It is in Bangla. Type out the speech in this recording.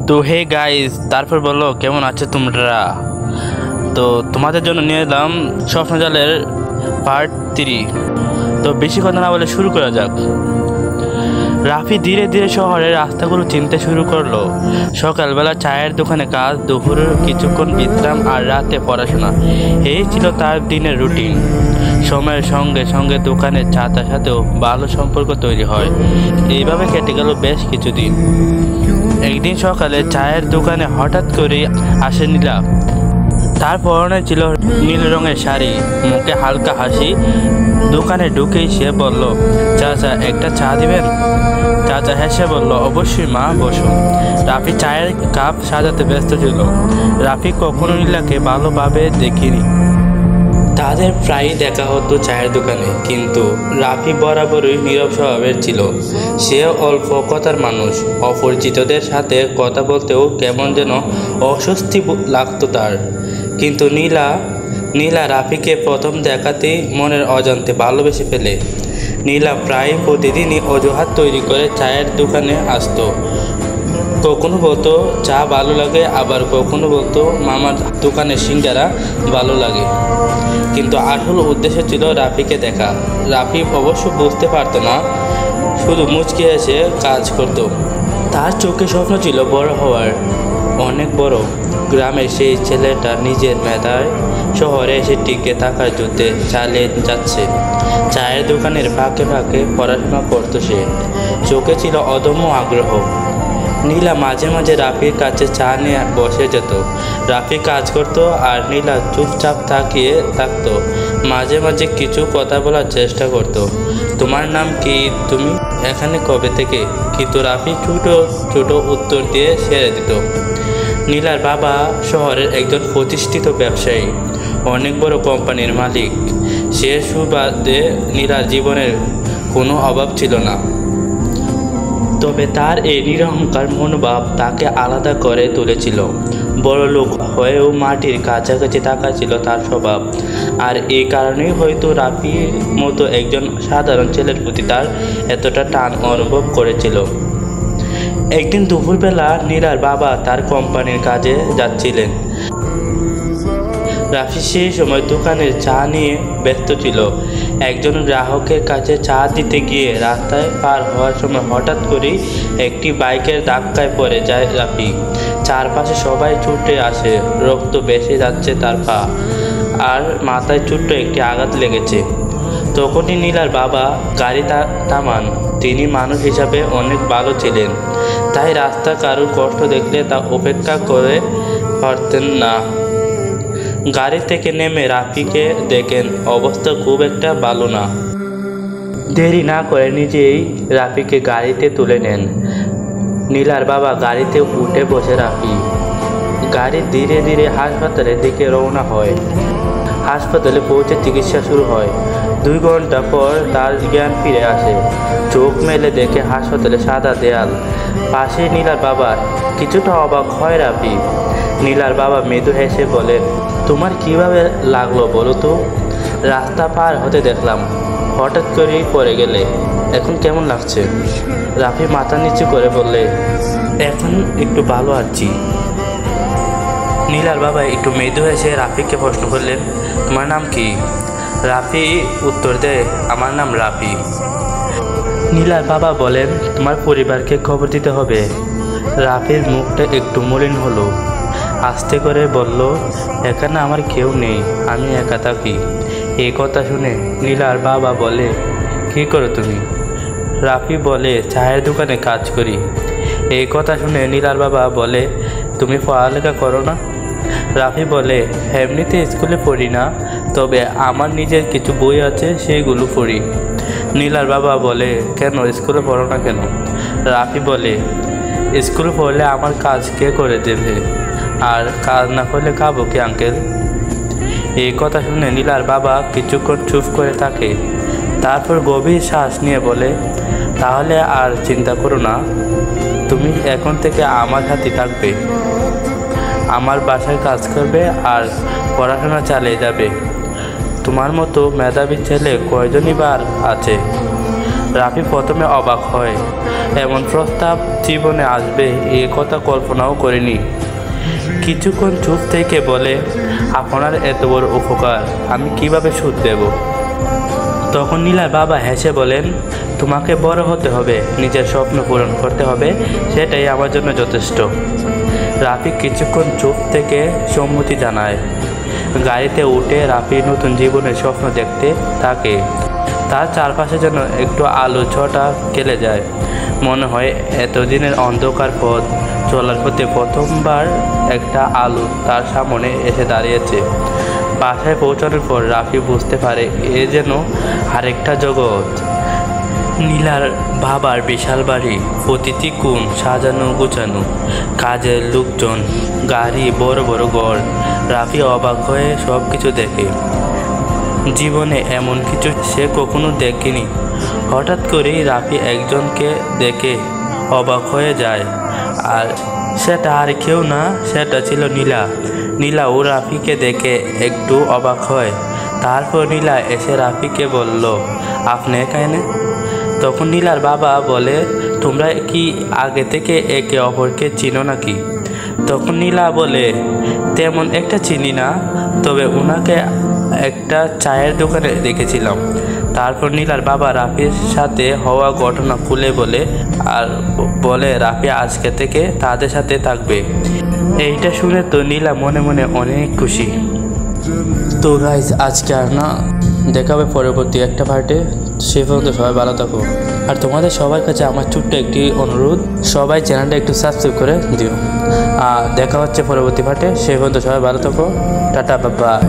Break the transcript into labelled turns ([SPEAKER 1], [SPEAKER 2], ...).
[SPEAKER 1] তো হে গাইস, তারপর বলো কেমন আছো তোমরা। তো তোমাদের জন্য নিয়ে এলাম স্বপ্নজালের পার্ট 3। তো বেশি কথা না বলে শুরু করা যাক। রাফি ধীরে ধীরে শহরের রাস্তাগুলো চিনতে শুরু করলো। সকালবেলা চায়ের দোকানে কাজ, দুপুরের কিছুক্ষণ বিশ্রাম আর রাতে পড়াশোনা, এই ছিল তার দিনের রুটিন। সময়ের সঙ্গে সঙ্গে দোকানের চাচার সাথেও ভালো সম্পর্ক তৈরি হয়। এইভাবে কেটে গেল বেশ কিছুদিন। একদিন সকালে চায়ের দোকানে হঠাৎ করে আসে নীলা। তার পরনে ছিল নীল রঙের শাড়ি, মুখে হালকা হাসি। দোকানে ঢুকেই সে বলল, চাচা একটা চা দিবেন? চাচা হেসে বলল, অবশ্যই মা, বসুন। রাফি চায়ের কাপ সাজাতে ব্যস্ত ছিল। রাফি কখনো নীলাকে ভালোভাবে দেখিনি। তাদের প্রায়ই দেখা হতো চায়ের দোকানে, কিন্তু রাফি বরাবরই নীরব স্বভাবের ছিল। সে অল্প কথার মানুষ। অপরিচিতদের সাথে কথা বলতেও কেমন যেন অস্বস্তি লাগতো তার। কিন্তু নীলা রাফিকে প্রথম দেখাতেই মনের অজান্তে ভালোবেসে ফেলে। নীলা প্রায় প্রতিদিনই অজুহাত তৈরি করে চায়ের দোকানে আসতো। কখনো বলতো চা ভালো লাগে, আবার কখনো বলতো মামার দোকানের সিঙ্গারা ভালো লাগে। কিন্তু আসল উদ্দেশ্য ছিল রাফিকে দেখা। রাফি অবশ্য বুঝতে পারতো না, শুধু মুচকি এসে কাজ করত। তার চোখে স্বপ্ন ছিল বড় হওয়ার, অনেক বড়। গ্রামের সেই ছেলেটা নিজের মেধায় শহরে এসে টিকে থাকার যুদ্ধে চালিয়ে যাচ্ছে। চায়ের দোকানের ফাঁকে ফাঁকে পড়াশোনা করতো সে। চোখে ছিল অদম্য আগ্রহ। নীলা মাঝে মাঝে রাফির কাছে চা নিয়ে বসে যেত। রাফি কাজ করতো আর নীলা চুপচাপ তাকিয়ে থাকতো। মাঝে মাঝে কিছু কথা বলার চেষ্টা করতো। তোমার নাম কি? তুমি এখানে কবে থেকে? কিন্তু রাফি ছোট ছোট উত্তর দিয়ে সেরে দিত। নীলার বাবা শহরের একজন প্রতিষ্ঠিত ব্যবসায়ী, অনেক বড় কোম্পানির মালিক। সে সুবাদে নীলার জীবনের কোনো অভাব ছিল না। তবে তার এই নিরহংকার মনোভাব তাকে আলাদা করে তুলেছিল। বড় লোক হয়েও মাটির কাছাকাছি থাকা ছিল তার স্বভাব। আর এই কারণেই হয়তো রাফির মতো একজন সাধারণ ছেলের প্রতি তার এতটা টান অনুভব করেছিল। একদিন দুপুরবেলা নীলার বাবা তার কোম্পানির কাজে যাচ্ছিলেন। রাফি সেই সময় দোকানের চা নিয়ে ব্যস্ত ছিল। একজন গ্রাহকের কাছে চা দিতে গিয়ে রাস্তায় পার হওয়ার সময় হঠাৎ করেই একটি বাইকের ধাক্কায় পড়ে যায় রাফি। চারপাশে সবাই ছুটে আসে। রক্ত ভেসে যাচ্ছে তার পা, আর মাথায় ছোট্ট একটি আঘাত লেগেছে। তখনই নীলার বাবা গাড়ি থামান। তিনি মানুষ হিসাবে অনেক ভালো ছিলেন, তাই রাস্তা কারোর কষ্ট দেখলে তা উপেক্ষা করে পারতেন না। গাড়ি থেকে নেমে রাফিকে দেখেন অবস্থা খুব একটা ভালো না। দেরি না করে নিজেই রাফিকে গাড়িতে তুলে নেন। নীলার বাবা গাড়িতে উঠে বসে। রাফি গাড়ি ধীরে ধীরে হাসপাতালের দিকে রওনা হয়। হাসপাতালে পৌঁছে চিকিৎসা শুরু হয়। 2 ঘন্টা পর তার জ্ঞান ফিরে আসে। চোখ মেলে দেখে হাসপাতালে সাদা দেয়াল, পাশে নীলার বাবা। কিছুটা অবাক হয় রাফি। নীলার বাবা মৃদু হেসে বলেন, তোমার কিভাবে লাগলো বলো তো? রাস্তা পার হতে দেখলাম, হঠাৎ করেই পড়ে গেলে, এখন কেমন লাগছে? রাফি মাথা নিচু করে বললে, এখন একটু ভালো আছি। নীলার বাবা একটু মৃদু হেসে রাফিকে প্রশ্ন করলেন, তোমার নাম কি? রাফি উত্তর দেয়, আমার নাম রাফি। নীলার বাবা বলেন, তোমার পরিবারকে খবর দিতে হবে। রাফির মুখটা একটু মলিন হলো। আস্তে করে বলল, এখানে আমার কেউ নেই, আমি একা থাকি। এই কথা শুনে নীলার বাবা বলে, কী করো তুমি? রাফি বলে, চায়ের দোকানে কাজ করি। এই কথা শুনে নীলার বাবা বলে, তুমি পড়ালেখা করো না? রাফি বলে, এমনিতে স্কুলে পড়ি না, তবে আমার নিজের কিছু বই আছে, সেইগুলো পড়ি। নীলার বাবা বলে, কেন স্কুলে পড়ো না কেন? রাফি বলে, স্কুলে পড়লে আমার কাজ কে করে দেবে, আর কাজ না করলে খাবো কি আঙ্কেল? এই কথা শুনে নীলার বাবা কিছুক্ষণ চুপ করে থাকে। তারপর গভীর শ্বাস নিয়ে বলে, তাহলে আর চিন্তা করো না, তুমি এখন থেকে আমার সাথে থাকবে, আমার বাসায় কাজ করবে আর পড়াশোনা চালিয়ে যাবে। তোমার মতো মেধাবী ছেলে কয়জনই বার আছে? রাফি প্রথমে অবাক হয়। এমন প্রস্তাব জীবনে আসবে এ কথা কল্পনাও করিনি। কিছুক্ষণ চুপ থেকে বলে, আপনার এত বড় উপকার আমি কিভাবে শোধ দেব? তখন নীলার বাবা হেসে বলেন, তোমাকে বড় হতে হবে, নিজের স্বপ্ন পূরণ করতে হবে, সেটাই আমার জন্য যথেষ্ট। রাফি কিছুক্ষণ চুপ থেকে সম্মতি জানায়। গাড়িতে উঠে রাফি নতুন জীবনের স্বপ্ন দেখতে থাকে। তার চারপাশে যেন একটু আলো ছটা খেলে যায়। মনে হয় এতদিনের অন্ধকার পথ চলার পথে প্রথমবার একটা আলো তার সামনে এসে দাঁড়িয়েছে। বাসায় পৌঁছানোর পর রাফি বুঝতে পারে এ যেন আরেকটা জগৎ। নীলার বাবার বিশাল বাড়ি, প্রতিটি কোণ সাজানো গোছানো, কাজের লোকজন, গাড়ি, বড় বড় ঘর। রাফি অবাক হয়ে সব কিছু দেখে। জীবনে এমন কিছু সে কখনো দেখেনি। হঠাৎ করেই রাফি একজনকে দেখে অবাক হয়ে যায়, আর সেটা আর কেউ না, সেটা ছিল নীলা। নীলা ও রাফিকে দেখে একটু অবাক হয়। তারপর নীলা এসে রাফিকে বলল, আপনি এখানে? তখন নীলার বাবা বলে, তোমরা কি আগে থেকে একে অপরকে চিনো নাকি? তখন নীলা বলে, তেমন একটা চিনি না, তবে ওনাকে একটা চায়ের দোকানে দেখেছিলাম। তারপর নীলার বাবা রাফির সাথে হওয়া ঘটনা খুলে বলে, আর বলে রাফি আজকে থেকে তাদের সাথে থাকবে। এইটা শুনে তো নীলা মনে মনে অনেক খুশি। তো গাইস, আজকে আর না, দেখা হবে পরবর্তী একটা পার্টে। সে পর্যন্ত সবাই ভালো থাকো। আর তোমাদের সবার কাছে আমার ছোট্ট একটি অনুরোধ, সবাই চ্যানেলটা একটু সাবস্ক্রাইব করে দিও। দেখা হচ্ছে পরবর্তী পার্টে। সে পর্যন্ত সবাই ভালো থাকো। Tata, by.